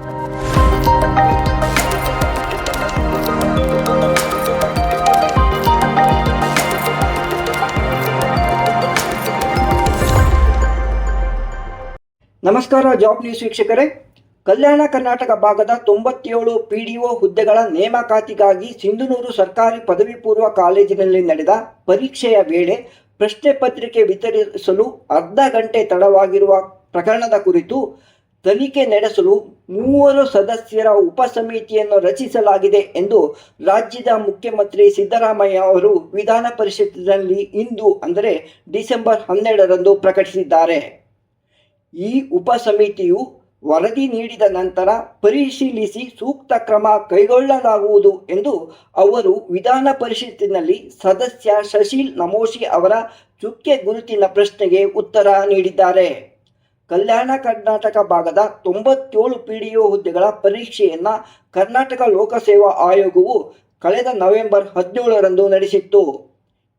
ನಮಸ್ಕಾರ job news ವೀಕ್ಷಕರೇ. ಕಲ್ಯಾಣ ಕರ್ನಾಟಕ ಭಾಗದ 97 PDO ಹುದ್ದೆಗಳ ನೇಮಕಾತಿಗಾಗಿ ಸಿಂಧನೂರು ಸರ್ಕಾರಿ ಪದವಿ ಪೂರ್ವ ಕಾಲೇಜಿನಲ್ಲಿ ನಡೆದ ಪರೀಕ್ಷೆಯ ವೇಳೆ ಪ್ರಶ್ನೆ ಪತ್ರಿಕೆ ವಿತರಿಸಲು ಅರ್ಧ ಗಂಟೆ ತಡವಾಗಿರುವ ಪ್ರಕರಣದ ಕುರಿತು ತನಿಖೆ ನಡೆಸಲು 3 ಸದಸ್ಯರ ಉಪಸಮಿತಿಯನ್ನು ರಚಿಸಲಾಗಿದೆ ಎಂದು ರಾಜ್ಯದ ಮುಖ್ಯಮಂತ್ರಿ ಸಿದ್ದರಾಮಯ್ಯ ಅವರು ವಿಧಾನ ಪರಿಷತ್ತಿನಲ್ಲಿ ಇಂದು ಅಂದರೆ ಡಿಸೆಂಬರ್ 12ರಂದು ಪ್ರಕಟಿಸಿದ್ದಾರೆ. ಈ ಉಪಸಮಿತಿಯು ವರದಿ ನೀಡಿದ ನಂತರ ಪರಿಶೀಲಿಸಿ ಸೂಕ್ತ ಕ್ರಮ ಕೈಗೊಳ್ಳಲಾಗುವುದು ಎಂದು ಅವರು ವಿಧಾನ ಪರಿಷತ್ತಿನಲ್ಲಿ ಸದಸ್ಯ ಶಶೀಲ್ ನಮೋಶಿ ಅವರ ಚುಕ್ಕೆ ಗುರುತಿನ ಪ್ರಶ್ನೆಗೆ ಉತ್ತರ ನೀಡಿದ್ದಾರೆ. ಕಲ್ಯಾಣ ಕರ್ನಾಟಕ ಭಾಗದ 97 PDO ಹುದ್ದೆಗಳ ಪರೀಕ್ಷೆಯನ್ನು ಕರ್ನಾಟಕ ಲೋಕಸೇವಾ ಆಯೋಗವು ಕಳೆದ ನವೆಂಬರ್ 17ರಂದು ನಡೆಸಿತ್ತು.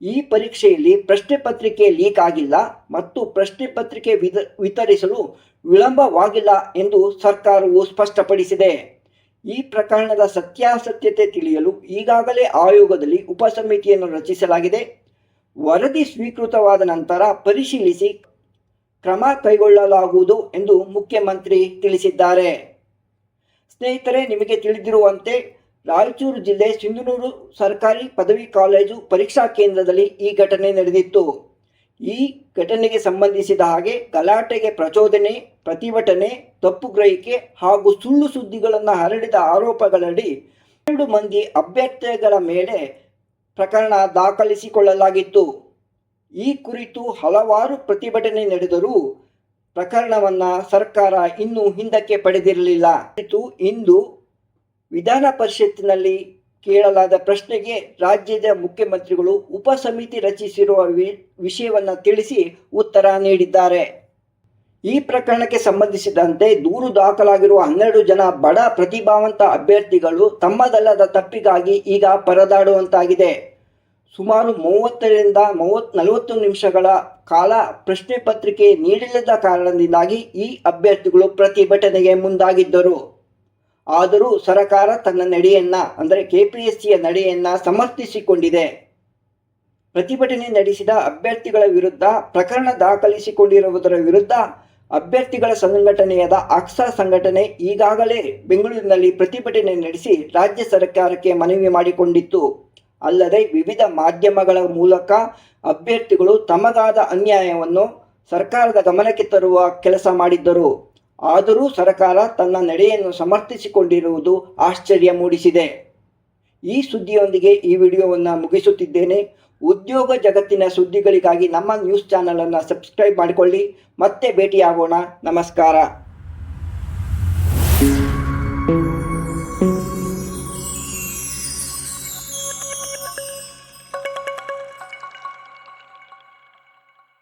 ಈ ಪರೀಕ್ಷೆಯಲ್ಲಿ ಪ್ರಶ್ನೆ ಪತ್ರಿಕೆ ಲೀಕ್ ಆಗಿಲ್ಲ ಮತ್ತು ಪ್ರಶ್ನೆ ಪತ್ರಿಕೆ ವಿತರಿಸಲು ವಿಳಂಬವಾಗಿಲ್ಲ ಎಂದು ಸರ್ಕಾರವು ಸ್ಪಷ್ಟಪಡಿಸಿದೆ. ಈ ಪ್ರಕರಣದ ಸತ್ಯಾಸತ್ಯತೆ ತಿಳಿಯಲು ಈಗಾಗಲೇ ಆಯೋಗದಲ್ಲಿ ಉಪಸಮಿತಿಯನ್ನು ರಚಿಸಲಾಗಿದೆ. ವರದಿ ಸ್ವೀಕೃತವಾದ ನಂತರ ಪರಿಶೀಲಿಸಿ ಕ್ರಮ ಕೈಗೊಳ್ಳಲಾಗುವುದು ಎಂದು ಮುಖ್ಯಮಂತ್ರಿ ತಿಳಿಸಿದ್ದಾರೆ. ಸ್ನೇಹಿತರೆ, ನಿಮಗೆ ತಿಳಿದಿರುವಂತೆ ರಾಯಚೂರು ಜಿಲ್ಲೆ ಸಿಂಧನೂರು ಸರ್ಕಾರಿ ಪದವಿ ಕಾಲೇಜು ಪರೀಕ್ಷಾ ಕೇಂದ್ರದಲ್ಲಿ ಈ ಘಟನೆ ನಡೆದಿತ್ತು. ಈ ಘಟನೆಗೆ ಸಂಬಂಧಿಸಿದ ಹಾಗೆ ಗಲಾಟೆಗೆ ಪ್ರಚೋದನೆ, ಪ್ರತಿಭಟನೆ, ತಪ್ಪುಗ್ರಹಿಕೆ ಹಾಗೂ ಸುಳ್ಳು ಸುದ್ದಿಗಳನ್ನು ಹರಡಿದ ಆರೋಪಗಳಡಿ 2 ಮಂದಿ ಅಭ್ಯರ್ಥಿಗಳ ಮೇಲೆ ಪ್ರಕರಣ ದಾಖಲಿಸಿಕೊಳ್ಳಲಾಗಿತ್ತು. ಈ ಕುರಿತು ಹಲವಾರು ಪ್ರತಿಭಟನೆ ನಡೆದರೂ ಪ್ರಕರಣವನ್ನು ಸರ್ಕಾರ ಇನ್ನೂ ಹಿಂದಕ್ಕೆ ಪಡೆದಿರಲಿಲ್ಲ. ಇಂದು ವಿಧಾನ ಪರಿಷತ್ತಿನಲ್ಲಿ ಕೇಳಲಾದ ಪ್ರಶ್ನೆಗೆ ರಾಜ್ಯದ ಮುಖ್ಯಮಂತ್ರಿಗಳು ಉಪಸಮಿತಿ ರಚಿಸಿರುವ ವಿಷಯವನ್ನು ತಿಳಿಸಿ ಉತ್ತರ ನೀಡಿದ್ದಾರೆ. ಈ ಪ್ರಕರಣಕ್ಕೆ ಸಂಬಂಧಿಸಿದಂತೆ ದೂರು ದಾಖಲಾಗಿರುವ 12 ಜನ ಬಡ ಪ್ರತಿಭಾವಂತ ಅಭ್ಯರ್ಥಿಗಳು ತಮ್ಮದಲ್ಲದ ತಪ್ಪಿಗಾಗಿ ಈಗ ಪರದಾಡುವಂತಾಗಿದೆ. ಸುಮಾರು 30ರಿಂದ 40 ನಿಮಿಷಗಳ ಕಾಲ ಪ್ರಶ್ನೆ ಪತ್ರಿಕೆ ನೀಡಿಲ್ಲದ ಕಾರಣದಿಂದಾಗಿ ಈ ಅಭ್ಯರ್ಥಿಗಳು ಪ್ರತಿಭಟನೆಗೆ ಮುಂದಾಗಿದ್ದರು. ಆದರೂ ಸರ್ಕಾರ ತನ್ನ ನಡೆಯನ್ನು ಅಂದರೆ KPSCಯ ನಡೆಯನ್ನು ಸಮರ್ಥಿಸಿಕೊಂಡಿದೆ. ಪ್ರತಿಭಟನೆ ನಡೆಸಿದ ಅಭ್ಯರ್ಥಿಗಳ ವಿರುದ್ಧ ಪ್ರಕರಣ ದಾಖಲಿಸಿಕೊಂಡಿರುವುದರ ವಿರುದ್ಧ ಅಭ್ಯರ್ಥಿಗಳ ಸಂಘಟನೆಯಾದ ಆಕ್ಸಾ ಸಂಘಟನೆ ಈಗಾಗಲೇ ಬೆಂಗಳೂರಿನಲ್ಲಿ ಪ್ರತಿಭಟನೆ ನಡೆಸಿ ರಾಜ್ಯ ಸರ್ಕಾರಕ್ಕೆ ಮನವಿ ಮಾಡಿಕೊಂಡಿತ್ತು. ಅಲ್ಲದೆ ವಿವಿಧ ಮಾಧ್ಯಮಗಳ ಮೂಲಕ ಅಭ್ಯರ್ಥಿಗಳು ತಮಗಾದ ಅನ್ಯಾಯವನ್ನು ಸರ್ಕಾರದ ಗಮನಕ್ಕೆ ತರುವ ಕೆಲಸ ಮಾಡಿದ್ದರು. ಆದರೂ ಸರ್ಕಾರ ತನ್ನ ನಡೆಯನ್ನು ಸಮರ್ಥಿಸಿಕೊಂಡಿರುವುದು ಆಶ್ಚರ್ಯ ಮೂಡಿಸಿದೆ. ಈ ಸುದ್ದಿಯೊಂದಿಗೆ ಈ ವಿಡಿಯೋವನ್ನು ಮುಗಿಸುತ್ತಿದ್ದೇನೆ. ಉದ್ಯೋಗ ಜಗತ್ತಿನ ಸುದ್ದಿಗಳಿಗಾಗಿ ನಮ್ಮ ನ್ಯೂಸ್ ಚಾನಲನ್ನು ಸಬ್ಸ್ಕ್ರೈಬ್ ಮಾಡಿಕೊಳ್ಳಿ. ಮತ್ತೆ ಭೇಟಿಯಾಗೋಣ. ನಮಸ್ಕಾರ.